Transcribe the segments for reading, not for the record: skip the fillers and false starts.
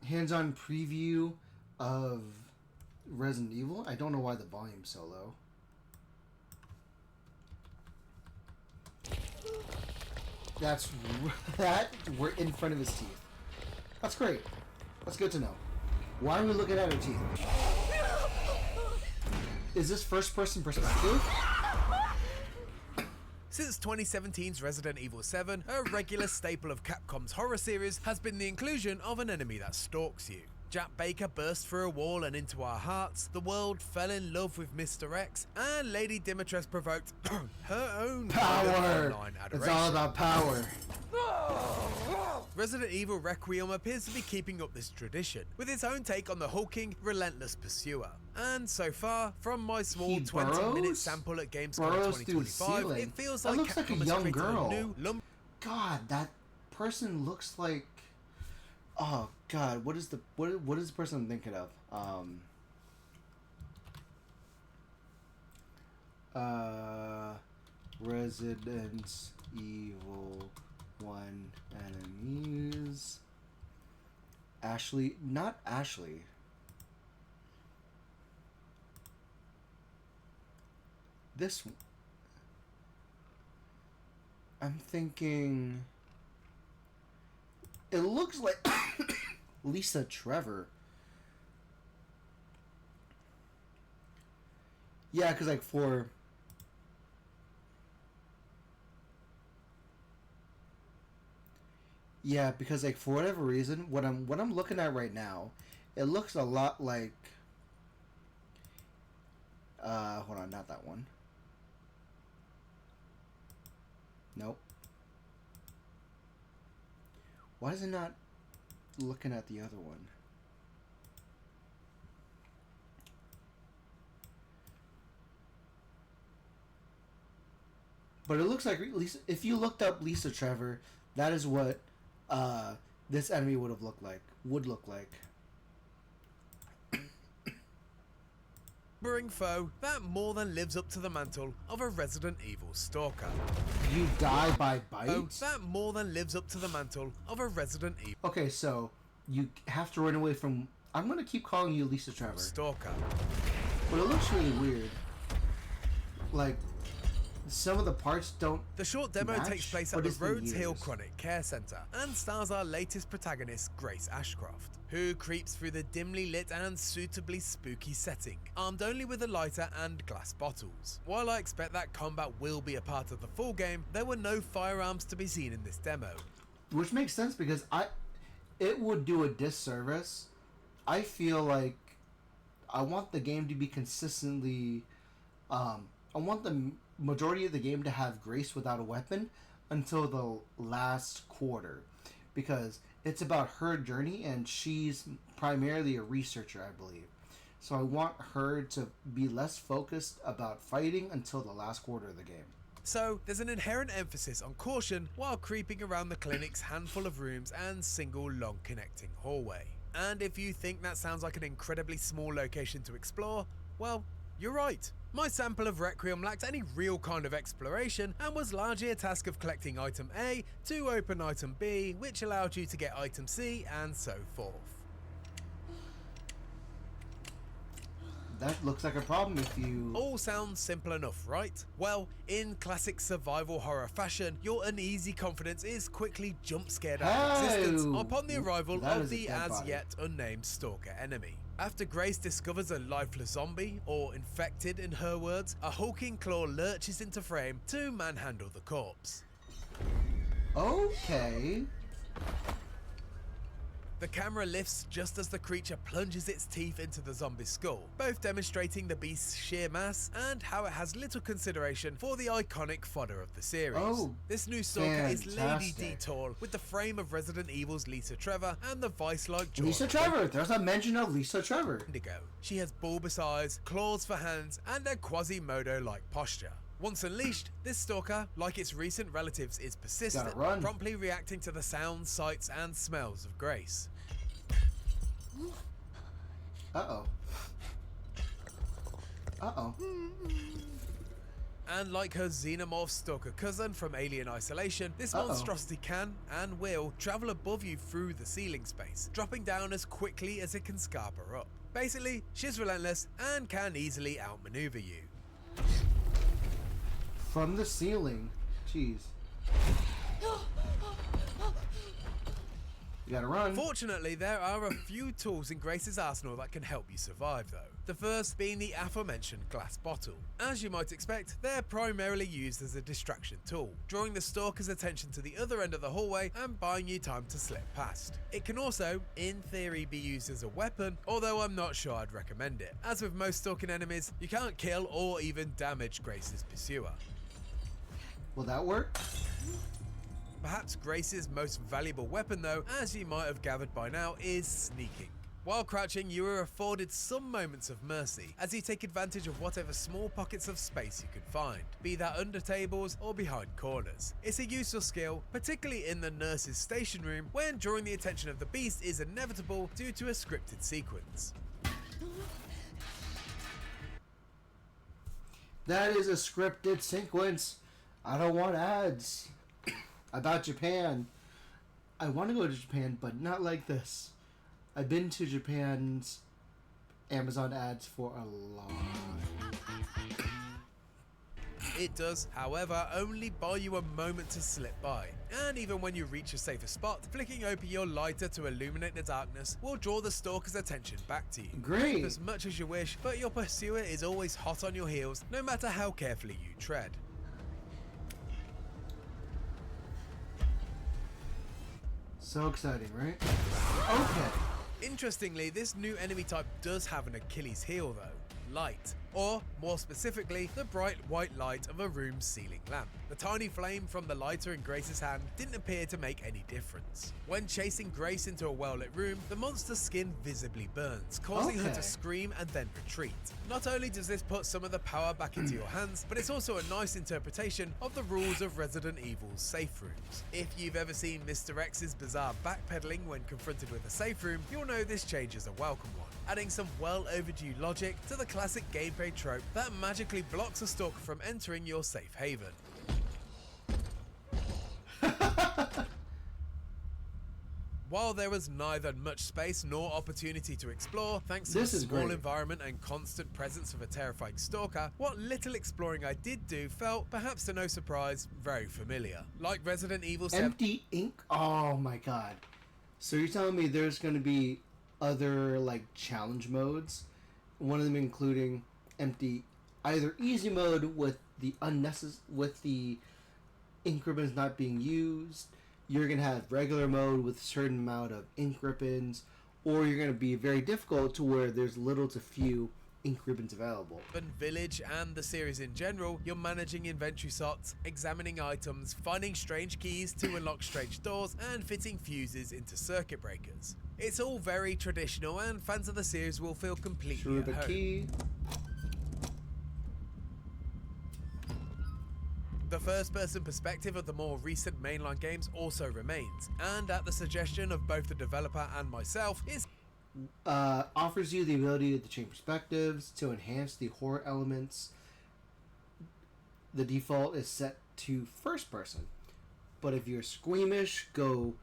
hands-on preview of Resident Evil. I don't know why the volume's so low. We're in front of his teeth. That's great. That's good to know. Why are we looking at her teeth? Is this first-person perspective? Since 2017's Resident Evil 7, a regular staple of Capcom's horror series has been the inclusion of an enemy that stalks you. Jack Baker burst through a wall and into our hearts, the world fell in love with Mr. X, and Lady Dimitrescu provoked her own power. Online adoration. It's all about power. Resident Evil Requiem appears to be keeping up this tradition, with its own take on the hulking, relentless pursuer. And so far, from my small 20-minute sample at Gamescom 2025, it feels like looks like a Capcom has young created girl. a new God, that person looks like... Oh God, what is the person I'm thinking of? Resident Evil 1 enemies. Ashley, not Ashley. This one. I'm thinking. It looks like Lisa Trevor. Yeah, because like for... Yeah, because like for whatever reason, what I'm looking at right now, it looks a lot like... hold on, not that one. Nope. Why is it not looking at the other one? But it looks like Lisa, if you looked up Lisa Trevor, that is what this enemy would look like. foe that more than lives up to the mantle of a Resident Evil stalker. You die by bite? That more than lives up to the mantle of a Resident Evil. Okay, so you have to run away from... I'm going to keep calling you Lisa Trevor. Stalker. But it looks really weird. Like, some of the parts don't The short demo match, takes place at the Rhodes Hill Chronic Care Centre and stars our latest protagonist, Grace Ashcroft, who creeps through the dimly lit and suitably spooky setting, armed only with a lighter and glass bottles. While I expect that combat will be a part of the full game, there were no firearms to be seen in this demo. Which makes sense because it would do a disservice. I feel like I want the game to be consistently... I want the majority of the game to have Grace without a weapon until the last quarter, because it's about her journey and she's primarily a researcher, I believe. So I want her to be less focused about fighting until the last quarter of the game. So there's an inherent emphasis on caution while creeping around the clinic's handful of rooms and single long connecting hallway. And if you think that sounds like an incredibly small location to explore, well, you're right. My sample of Requiem lacked any real kind of exploration and was largely a task of collecting item A to open item B, which allowed you to get item C and so forth. That looks like a problem if you... All sounds simple enough, right? Well, in classic survival horror fashion, your uneasy confidence is quickly jump-scared out of existence upon the arrival of the as-yet unnamed stalker enemy. After Grace discovers a lifeless zombie, or infected in her words, a hulking claw lurches into frame to manhandle the corpse. Okay. The camera lifts just as the creature plunges its teeth into the zombie's skull, both demonstrating the beast's sheer mass and how it has little consideration for the iconic fodder of the series. Oh, this new stalker is Lady D. fantastic. Tall, with the frame of Resident Evil's Lisa Trevor and the vice-like jaw. Lisa Trevor! There's a mention of Lisa Trevor. Indigo. She has bulbous eyes, claws for hands, and a Quasimodo-like posture. Once unleashed, this stalker, like its recent relatives, is persistent, promptly reacting to the sounds, sights, and smells of Grace. Uh-oh. Uh-oh. And like her xenomorph stalker cousin from Alien Isolation, this monstrosity can, and will, travel above you through the ceiling space, dropping down as quickly as it can scarper up. Basically, she's relentless and can easily outmaneuver you. From the ceiling. Jeez. You gotta run. Fortunately, there are a few tools in Grace's arsenal that can help you survive though. The first being the aforementioned glass bottle. As you might expect, they're primarily used as a distraction tool, drawing the stalker's attention to the other end of the hallway and buying you time to slip past. It can also, in theory, be used as a weapon, although I'm not sure I'd recommend it. As with most stalking enemies, you can't kill or even damage Grace's pursuer. Will that work? Perhaps Grace's most valuable weapon though, as you might have gathered by now, is sneaking. While crouching, you are afforded some moments of mercy as you take advantage of whatever small pockets of space you can find, be that under tables or behind corners. It's a useful skill, particularly in the nurse's station room, when drawing the attention of the beast is inevitable due to a scripted sequence. That is a scripted sequence. I don't want ads. About Japan. I want to go to Japan, but not like this. I've been to Japan's Amazon ads for a long time. It does, however, only buy you a moment to slip by, and even when you reach a safer spot, flicking open your lighter to illuminate the darkness will draw the stalker's attention back to you. Great! Keep as much as you wish, but your pursuer is always hot on your heels, no matter how carefully you tread. So exciting, right? Okay. Interestingly, this new enemy type does have an Achilles heel though, light, or more specifically, the bright white light of a room's ceiling lamp. The tiny flame from the lighter in Grace's hand didn't appear to make any difference. When chasing Grace into a well-lit room, the monster's skin visibly burns, causing her to scream and then retreat. Not only does this put some of the power back into your hands, but it's also a nice interpretation of the rules of Resident Evil's safe rooms. If you've ever seen Mr. X's bizarre backpedaling when confronted with a safe room, you'll know this change is a welcome one, adding some well overdue logic to the classic gameplay trope that magically blocks a stalker from entering your safe haven. While there was neither much space nor opportunity to explore, thanks to the small environment and constant presence of a terrifying stalker, what little exploring I did do felt, perhaps to no surprise, very familiar. Like Resident Evil 7. Empty ink? Oh my god. So you're telling me there's going to be other like challenge modes, one of them including empty, either easy mode with the ink ribbons not being used. You're going to have regular mode with a certain amount of ink ribbons, or you're going to be very difficult to where there's little to few ink ribbons available. In Village and the series in general, you're managing inventory slots, examining items, finding strange keys to unlock strange doors, and fitting fuses into circuit breakers. It's all very traditional, and fans of the series will feel completely at home. Key. The first-person perspective of the more recent mainline games also remains, and at the suggestion of both the developer and myself, offers you the ability to change perspectives to enhance the horror elements. The default is set to first person, but if you're squeamish, go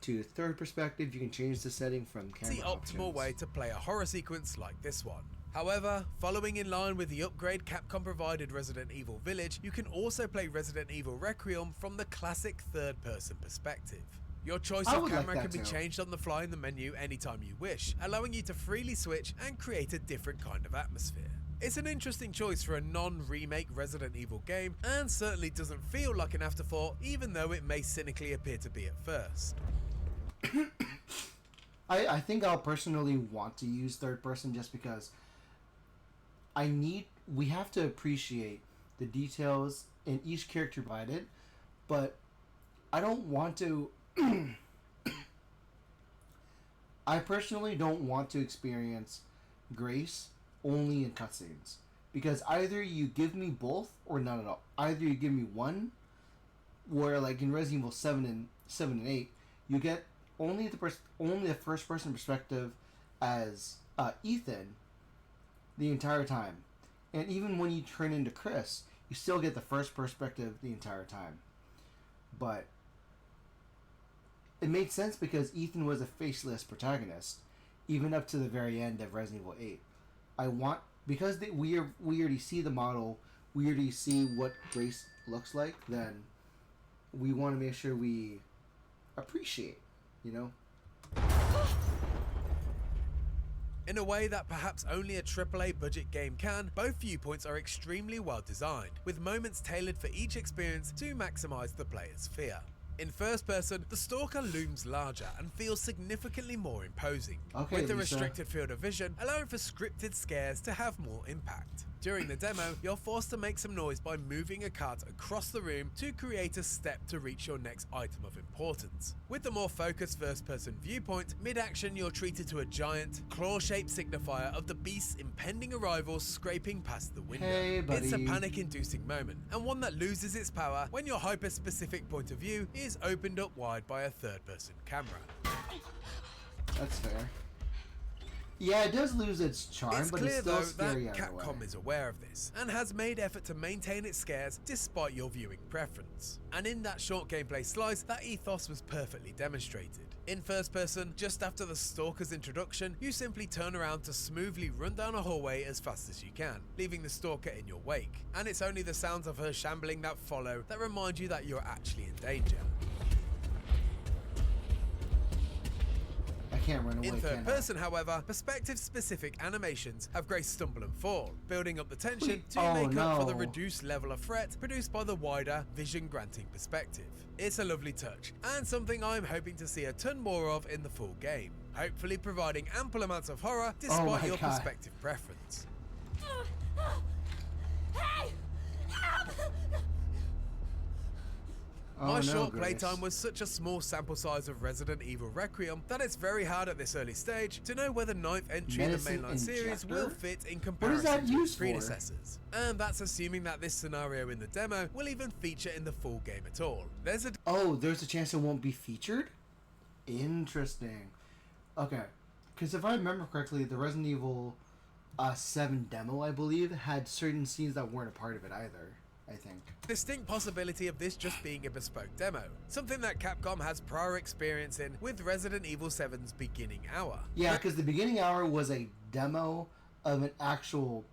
to third perspective. You can change the setting from camera the optimal options. way to play a horror sequence like this one. However, following in line with the upgrade Capcom provided Resident Evil Village, you can also play Resident Evil Requiem from the classic third-person perspective. Your choice of camera can be changed on the fly in the menu anytime you wish, allowing you to freely switch and create a different kind of atmosphere. It's an interesting choice for a non-remake Resident Evil game, and certainly doesn't feel like an afterthought, even though it may cynically appear to be at first. I think I'll personally want to use third person just because we have to appreciate the details in each character provided, but I don't want to I personally don't want to experience Grace only in cutscenes, because either you give me both or none at all. Either you give me one, where like in Resident Evil 7 and 8, you get only the first person perspective as Ethan the entire time, and even when you turn into Chris, You still get the first perspective the entire time. But it made sense because Ethan was a faceless protagonist, even up to the very end of Resident Evil 8. I want, because we already see the model, we already see what Grace looks like, then we want to make sure we appreciate, you know? In a way that perhaps only a AAA budget game can, both viewpoints are extremely well designed, with moments tailored for each experience to maximise the player's fear. In first person, the Stalker looms larger and feels significantly more imposing, with the restricted field of vision allowing for scripted scares to have more impact. During the demo, you're forced to make some noise by moving a cart across the room to create a step to reach your next item of importance. With the more focused first-person viewpoint, mid-action you're treated to a giant, claw-shaped signifier of the beast's impending arrival scraping past the window. Hey, buddy. It's a panic-inducing moment, and one that loses its power when your hyper-specific point of view is opened up wide by a third-person camera. That's fair. Yeah, it does lose its charm, It's but clear, it's still though, scary that either way. Capcom is aware of this, and has made effort to maintain its scares despite your viewing preference. And in that short gameplay slice, that ethos was perfectly demonstrated. In first person, just after the Stalker's introduction, you simply turn around to smoothly run down a hallway as fast as you can, leaving the Stalker in your wake. And it's only the sounds of her shambling that follow that remind you that you're actually in danger. I can't run away. In third person, however, perspective-specific animations have Grace stumble and fall, building up the tension to make up for the reduced level of threat produced by the wider, vision-granting perspective. It's a lovely touch, and something I'm hoping to see a ton more of in the full game, hopefully providing ample amounts of horror despite your perspective preference. Hey! Help! My short playtime was such a small sample size of Resident Evil Requiem that it's very hard at this early stage to know whether ninth entry in the mainline series will fit in comparison to its predecessors. And that's assuming that this scenario in the demo will even feature in the full game at all. There's a chance it won't be featured? Interesting. Okay. Because if I remember correctly, the Resident Evil 7 demo, I believe, had certain scenes that weren't a part of it either. I think. Distinct possibility of this just being a bespoke demo, something that Capcom has prior experience in with Resident Evil 7's beginning hour. Yeah, because the beginning hour was a demo of an actual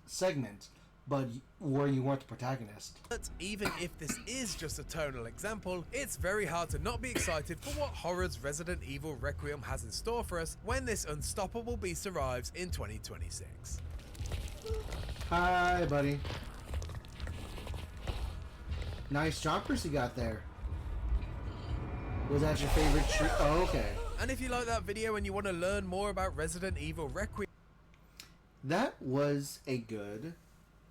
segment, but where you weren't the protagonist. But even if this is just a tonal example, it's very hard to not be excited for what horrors Resident Evil Requiem has in store for us when this unstoppable beast arrives in 2026. Hi, buddy. Nice chompers you got there. Was that your favorite treat? Oh, okay. And if you like that video and you want to learn more about Resident Evil Requiem, that was a good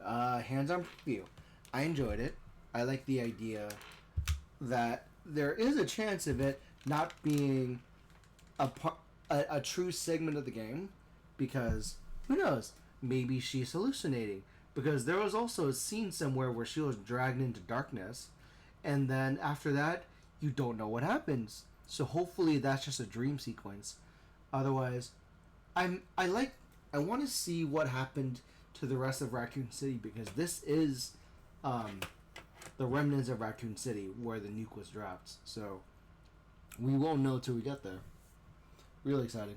hands-on preview. I enjoyed it. I like the idea that there is a chance of it not being a true segment of the game, because who knows? Maybe she's hallucinating. Because there was also a scene somewhere where she was dragged into darkness, and then after that, you don't know what happens. So hopefully that's just a dream sequence. Otherwise, I want to see what happened to the rest of Raccoon City, because this is the remnants of Raccoon City where the nuke was dropped. So we won't know till we get there. Really exciting.